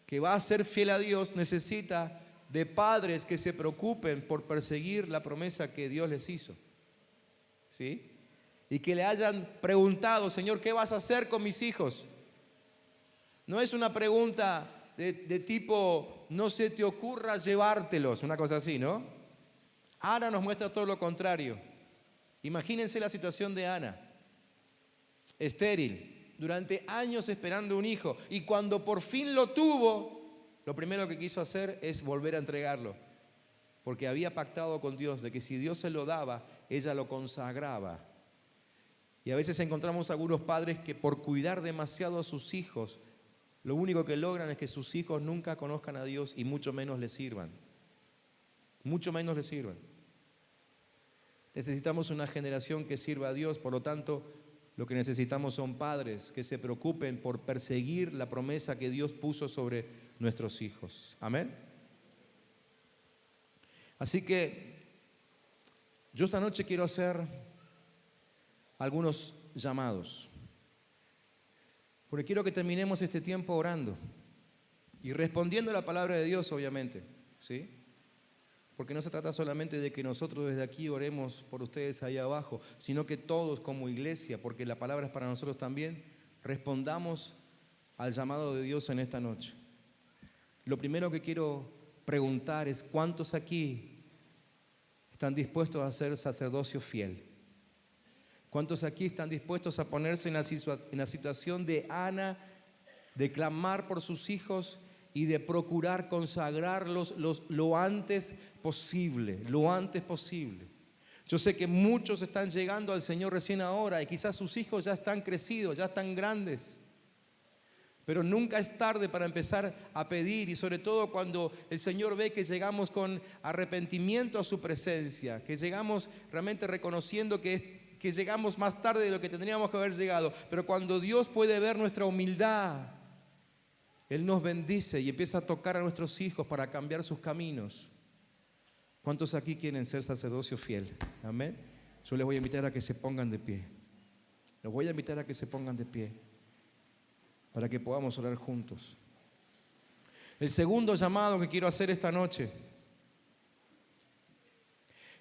que va a ser fiel a Dios necesita de padres que se preocupen por perseguir la promesa que Dios les hizo, ¿sí? Y que le hayan preguntado: Señor, ¿qué vas a hacer con mis hijos? No es una pregunta de tipo, no se te ocurra llevártelos, una cosa así, ¿no? Ana nos muestra todo lo contrario. Imagínense la situación de Ana, estéril, durante años esperando un hijo, y cuando por fin lo tuvo, lo primero que quiso hacer es volver a entregarlo, porque había pactado con Dios de que si Dios se lo daba, ella lo consagraba. Y a veces encontramos algunos padres que por cuidar demasiado a sus hijos, lo único que logran es que sus hijos nunca conozcan a Dios y mucho menos les sirvan. Mucho menos les sirvan. Necesitamos una generación que sirva a Dios, por lo tanto, lo que necesitamos son padres que se preocupen por perseguir la promesa que Dios puso sobre nuestros hijos. Amén. Así que yo esta noche quiero hacer algunos llamados, porque quiero que terminemos este tiempo orando y respondiendo a la palabra de Dios, obviamente, ¿sí? Porque no se trata solamente de que nosotros desde aquí oremos por ustedes ahí abajo, sino que todos como iglesia, porque la palabra es para nosotros también, respondamos al llamado de Dios en esta noche. Lo primero que quiero preguntar es: ¿cuántos aquí están dispuestos a ser sacerdocio fiel? ¿Cuántos aquí están dispuestos a ponerse en la situación de Ana, de clamar por sus hijos y de procurar consagrarlos lo antes posible, lo antes posible? Yo sé que muchos están llegando al Señor recién ahora y quizás sus hijos ya están crecidos, ya están grandes. Pero nunca es tarde para empezar a pedir, y sobre todo cuando el Señor ve que llegamos con arrepentimiento a su presencia, que llegamos realmente reconociendo que llegamos más tarde de lo que tendríamos que haber llegado. Pero cuando Dios puede ver nuestra humildad, Él nos bendice y empieza a tocar a nuestros hijos para cambiar sus caminos. ¿Cuántos aquí quieren ser sacerdocio fiel? Amén. Yo les voy a invitar a que se pongan de pie. Les voy a invitar a que se pongan de pie para que podamos orar juntos. El segundo llamado que quiero hacer esta noche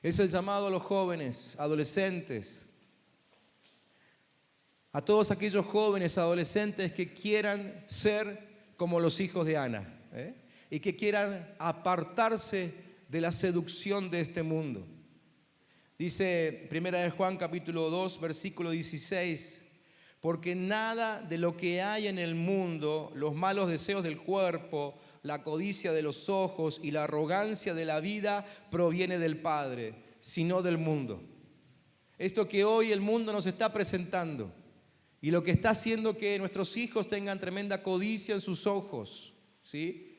es el llamado a los jóvenes, adolescentes, a todos aquellos jóvenes, adolescentes que quieran ser como los hijos de Ana, y que quieran apartarse de la seducción de este mundo. Dice 1 Juan capítulo 2 versículo 16: porque nada de lo que hay en el mundo, los malos deseos del cuerpo, la codicia de los ojos y la arrogancia de la vida proviene del Padre, sino del mundo. Esto que hoy el mundo nos está presentando y lo que está haciendo que nuestros hijos tengan tremenda codicia en sus ojos, ¿sí?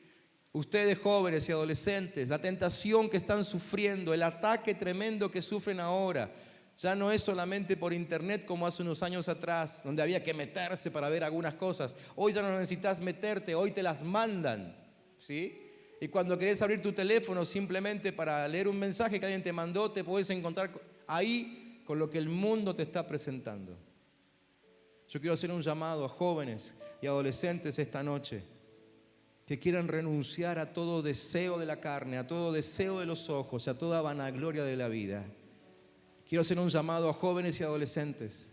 Ustedes jóvenes y adolescentes, la tentación que están sufriendo, el ataque tremendo que sufren ahora, ya no es solamente por internet como hace unos años atrás, donde había que meterse para ver algunas cosas. Hoy ya no necesitas meterte, hoy te las mandan, ¿sí? Y cuando querés abrir tu teléfono simplemente para leer un mensaje que alguien te mandó, te puedes encontrar ahí con lo que el mundo te está presentando. Yo quiero hacer un llamado a jóvenes y adolescentes esta noche que quieren renunciar a todo deseo de la carne, a todo deseo de los ojos, a toda vanagloria de la vida. Quiero hacer un llamado a jóvenes y adolescentes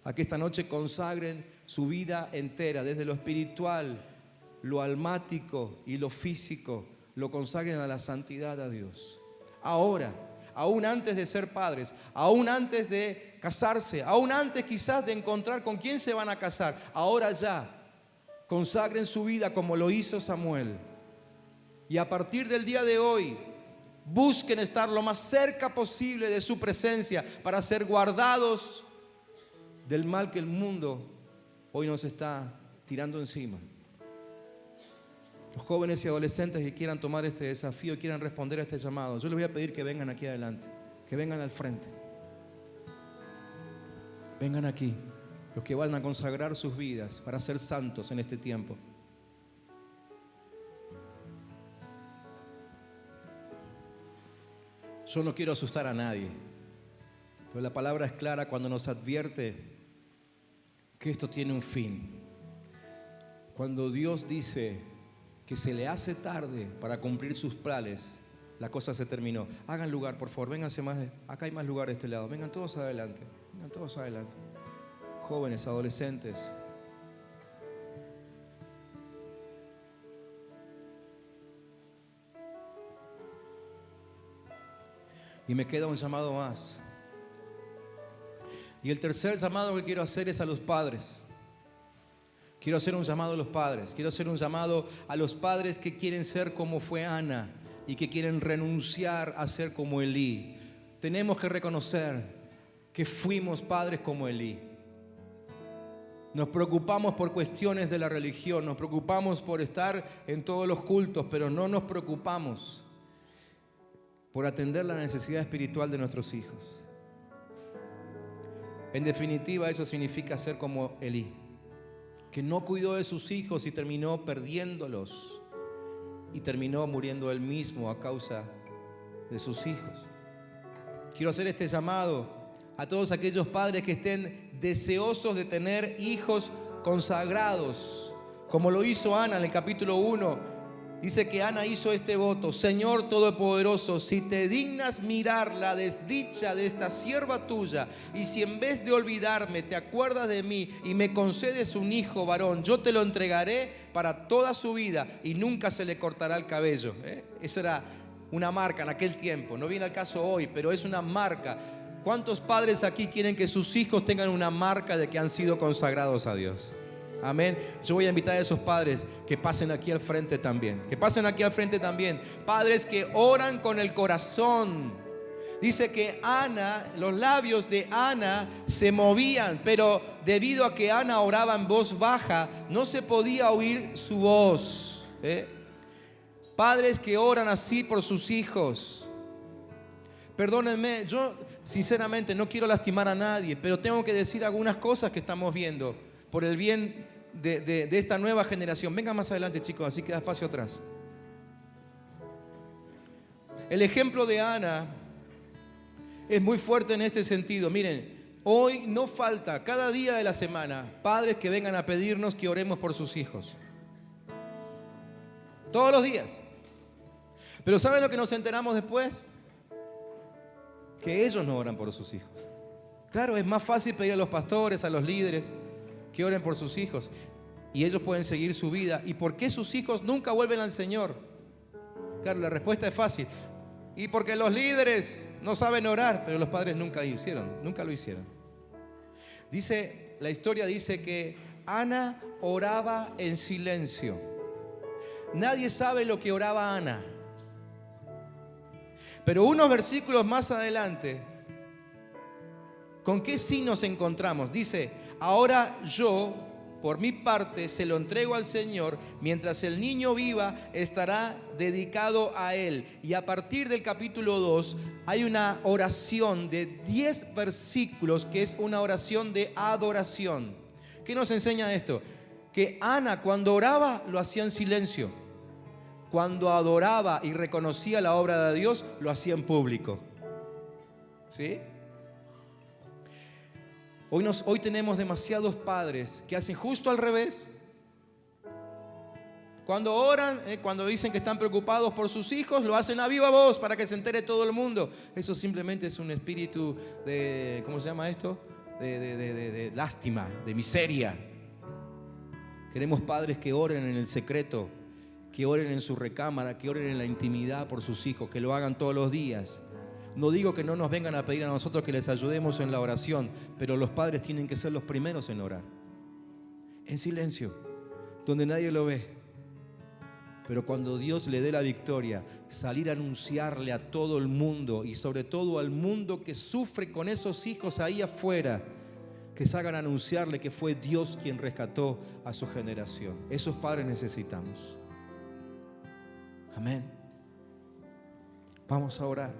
a que esta noche consagren su vida entera, desde lo espiritual, lo almático y lo físico, lo consagren a la santidad a Dios. Ahora, aún antes de ser padres, aún antes de casarse, aún antes quizás de encontrar con quién se van a casar, ahora ya, consagren su vida como lo hizo Samuel. Y a partir del día de hoy, busquen estar lo más cerca posible de su presencia para ser guardados del mal que el mundo hoy nos está tirando encima. Los jóvenes y adolescentes que quieran tomar este desafío y quieran responder a este llamado, yo les voy a pedir que vengan aquí adelante, que vengan al frente. Vengan aquí, los que van a consagrar sus vidas para ser santos en este tiempo. Yo no quiero asustar a nadie, pero la palabra es clara cuando nos advierte que esto tiene un fin. Cuando Dios dice que se le hace tarde para cumplir sus planes, la cosa se terminó. Hagan lugar, por favor, vénganse más. Acá hay más lugar de este lado. Vengan todos adelante. Vengan todos adelante. Jóvenes, adolescentes. Y me queda un llamado más. Y el tercer llamado que quiero hacer es a los padres. Quiero hacer un llamado a los padres. Quiero hacer un llamado a los padres que quieren ser como fue Ana y que quieren renunciar a ser como Elí. Tenemos que reconocer que fuimos padres como Elí. Nos preocupamos por cuestiones de la religión, nos preocupamos por estar en todos los cultos, pero no nos preocupamos por atender la necesidad espiritual de nuestros hijos. En definitiva, eso significa ser como Elí, que no cuidó de sus hijos y terminó perdiéndolos y terminó muriendo él mismo a causa de sus hijos. Quiero hacer este llamado a todos aquellos padres que estén deseosos de tener hijos consagrados, como lo hizo Ana en el capítulo 1. Dice que Ana hizo este voto: Señor Todopoderoso, si te dignas mirar la desdicha de esta sierva tuya, y si en vez de olvidarme te acuerdas de mí y me concedes un hijo varón, yo te lo entregaré para toda su vida y nunca se le cortará el cabello. Eso era una marca en aquel tiempo, no viene al caso hoy, pero es una marca. ¿Cuántos padres aquí quieren que sus hijos tengan una marca de que han sido consagrados a Dios? Amén. Yo voy a invitar a esos padres que pasen aquí al frente también. Que pasen aquí al frente también. Padres que oran con el corazón. Dice que Ana, los labios de Ana se movían, pero debido a que Ana oraba en voz baja, no se podía oír su voz. Padres que oran así por sus hijos. Perdónenme, yo sinceramente no quiero lastimar a nadie, pero tengo que decir algunas cosas que estamos viendo por el bien de esta nueva generación. Venga más adelante, chicos, así queda espacio atrás. El ejemplo de Ana es muy fuerte en este sentido. Miren, hoy no falta, cada día de la semana, padres que vengan a pedirnos que oremos por sus hijos. Todos los días. Pero ¿saben lo que nos enteramos después? Que ellos no oran por sus hijos. Claro, es más fácil pedir a los pastores, a los líderes, que oren por sus hijos y ellos pueden seguir su vida. ¿Y por qué sus hijos nunca vuelven al Señor? Claro, la respuesta es fácil. Y porque los líderes no saben orar, pero los padres nunca lo hicieron. Dice, la historia dice que Ana oraba en silencio. Nadie sabe lo que oraba Ana. Pero unos versículos más adelante, ¿con qué sí nos encontramos? Dice: ahora yo, por mi parte, se lo entrego al Señor. Mientras el niño viva, estará dedicado a Él. Y a partir del capítulo 2 hay una oración de 10 versículos que es una oración de adoración. ¿Qué nos enseña esto? Que Ana, cuando oraba, lo hacía en silencio. Cuando adoraba y reconocía la obra de Dios, lo hacía en público. ¿Sí? Hoy tenemos demasiados padres que hacen justo al revés. Cuando oran, cuando dicen que están preocupados por sus hijos, lo hacen a viva voz para que se entere todo el mundo. Eso simplemente es un espíritu de, ¿cómo se llama esto? De lástima, de miseria. Queremos padres que oren en el secreto, que oren en su recámara, que oren en la intimidad por sus hijos, que lo hagan todos los días. No digo que no nos vengan a pedir a nosotros que les ayudemos en la oración, pero los padres tienen que ser los primeros en orar. En silencio, donde nadie lo ve. Pero cuando Dios le dé la victoria, salir a anunciarle a todo el mundo y sobre todo al mundo que sufre con esos hijos ahí afuera, que salgan a anunciarle que fue Dios quien rescató a su generación. Esos padres necesitamos. Amén. Vamos a orar.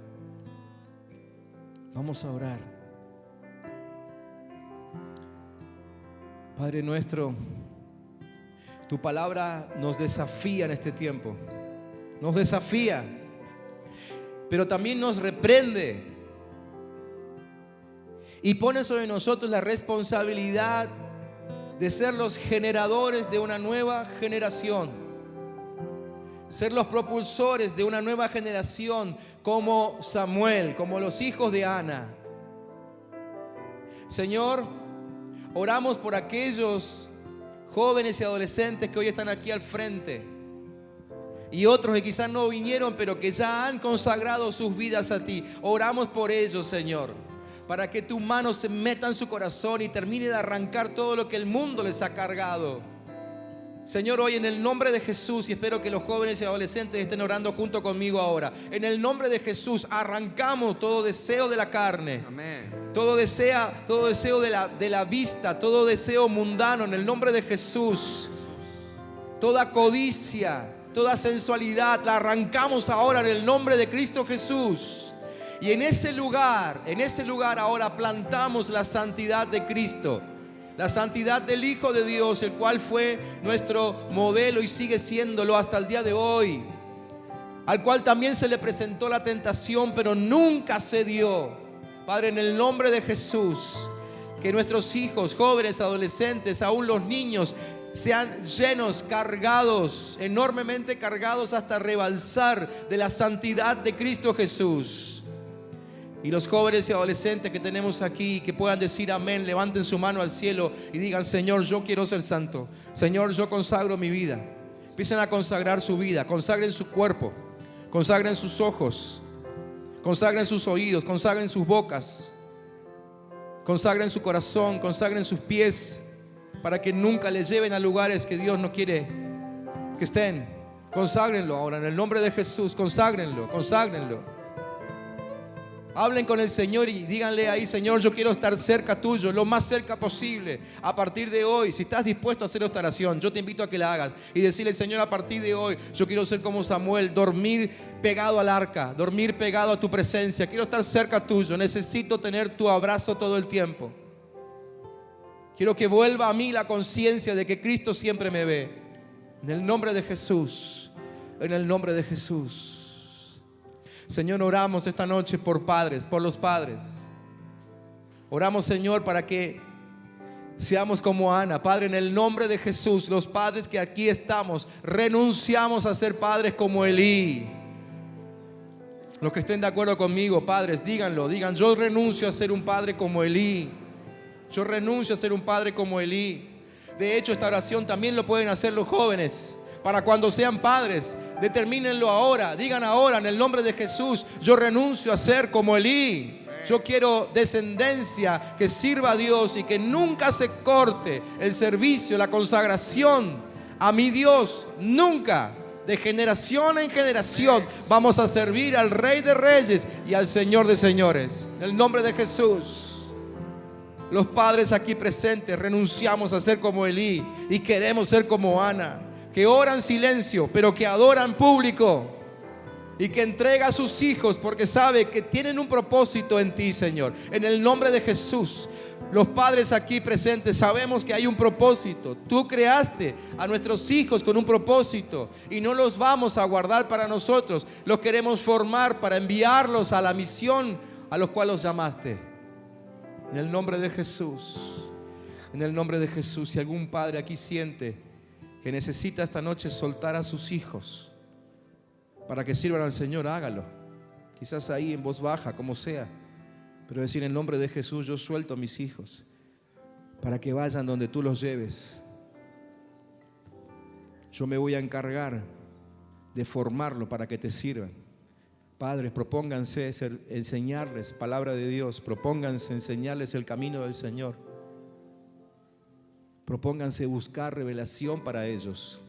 Vamos a orar. Padre nuestro, tu palabra nos desafía en este tiempo. Nos desafía, pero también nos reprende y pone sobre nosotros la responsabilidad de ser los generadores de una nueva generación, ser los propulsores de una nueva generación como Samuel, como los hijos de Ana. Señor, oramos por aquellos jóvenes y adolescentes que hoy están aquí al frente y otros que quizás no vinieron, pero que ya han consagrado sus vidas a ti. Oramos por ellos, Señor, para que tu mano se meta en su corazón y termine de arrancar todo lo que el mundo les ha cargado. Señor, hoy en el nombre de Jesús, y espero que los jóvenes y adolescentes estén orando junto conmigo ahora, en el nombre de Jesús arrancamos todo deseo de la carne. Amén. Todo deseo de la vista, todo deseo mundano, en el nombre de Jesús. Toda codicia, toda sensualidad, la arrancamos ahora en el nombre de Cristo Jesús. Y en ese lugar ahora plantamos la santidad de Cristo, la santidad del Hijo de Dios, el cual fue nuestro modelo y sigue siéndolo hasta el día de hoy, al cual también se le presentó la tentación, pero nunca cedió. Padre, en el nombre de Jesús, que nuestros hijos, jóvenes, adolescentes, aún los niños, sean llenos, cargados, enormemente cargados hasta rebalsar de la santidad de Cristo Jesús. Y los jóvenes y adolescentes que tenemos aquí, que puedan decir amén, levanten su mano al cielo y digan: Señor, yo quiero ser santo. Señor, yo consagro mi vida. Empiecen a consagrar su vida, consagren su cuerpo, consagren sus ojos, consagren sus oídos, consagren sus bocas, consagren su corazón, consagren sus pies, para que nunca les lleven a lugares que Dios no quiere que estén. Conságrenlo ahora en el nombre de Jesús. Conságrenlo, conságrenlo. Hablen con el Señor y díganle ahí: Señor, yo quiero estar cerca tuyo, lo más cerca posible. A partir de hoy, si estás dispuesto a hacer esta oración, yo te invito a que la hagas y decirle: Señor, a partir de hoy yo quiero ser como Samuel, dormir pegado al arca, dormir pegado a tu presencia. Quiero estar cerca tuyo, necesito tener tu abrazo todo el tiempo. Quiero que vuelva a mí la conciencia de que Cristo siempre me ve. En el nombre de Jesús, en el nombre de Jesús. Señor, oramos esta noche por padres, por los padres. Oramos, Señor, para que seamos como Ana. Padre, en el nombre de Jesús, los padres que aquí estamos, renunciamos a ser padres como Elí. Los que estén de acuerdo conmigo, padres, díganlo, digan: yo renuncio a ser un padre como Elí. Yo renuncio a ser un padre como Elí. De hecho, esta oración también lo pueden hacer los jóvenes. Para cuando sean padres, determínenlo ahora. Digan ahora, en el nombre de Jesús: yo renuncio a ser como Elí. Yo quiero descendencia que sirva a Dios y que nunca se corte el servicio, la consagración a mi Dios. Nunca, de generación en generación, vamos a servir al Rey de Reyes y al Señor de Señores. En el nombre de Jesús. Los padres aquí presentes renunciamos a ser como Elí y queremos ser como Ana, que oran silencio, pero que adoran público, y que entrega a sus hijos porque sabe que tienen un propósito en ti, Señor. En el nombre de Jesús, los padres aquí presentes sabemos que hay un propósito. Tú creaste a nuestros hijos con un propósito y no los vamos a guardar para nosotros. Los queremos formar para enviarlos a la misión a los cuales los llamaste. En el nombre de Jesús, en el nombre de Jesús. Si algún padre aquí siente que necesita esta noche soltar a sus hijos para que sirvan al Señor, hágalo. Quizás ahí en voz baja, como sea, pero decir en nombre de Jesús, yo suelto a mis hijos para que vayan donde tú los lleves. Yo me voy a encargar de formarlo para que te sirvan. Padres, propónganse enseñarles palabra de Dios, propónganse enseñarles el camino del Señor. Propónganse buscar revelación para ellos.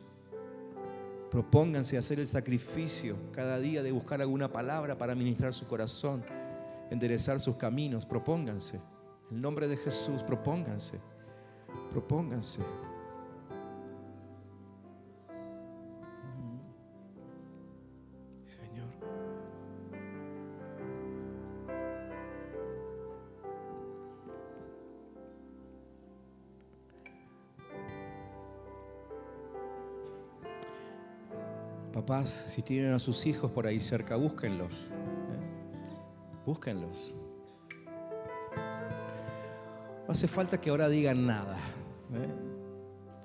Propónganse hacer el sacrificio cada día de buscar alguna palabra para ministrar su corazón, enderezar sus caminos. Propónganse. En el nombre de Jesús, propónganse. Propónganse. Señor. Papás, si tienen a sus hijos por ahí cerca, búsquenlos. Búsquenlos. No hace falta que ahora digan nada.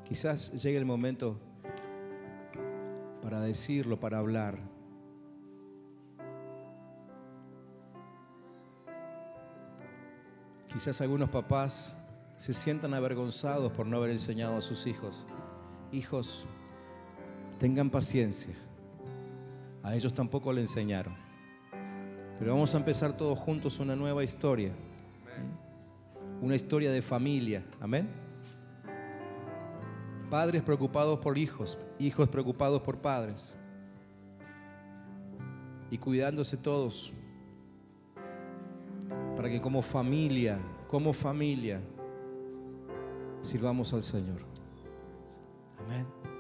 Quizás llegue el momento para decirlo, para hablar. Quizás algunos papás se sientan avergonzados por no haber enseñado a sus hijos. Hijos, tengan paciencia. A ellos tampoco le enseñaron. Pero vamos a empezar todos juntos una nueva historia. Una historia de familia. Amén. Padres preocupados por hijos, hijos preocupados por padres. Y cuidándose todos. Para que como familia, sirvamos al Señor. Amén.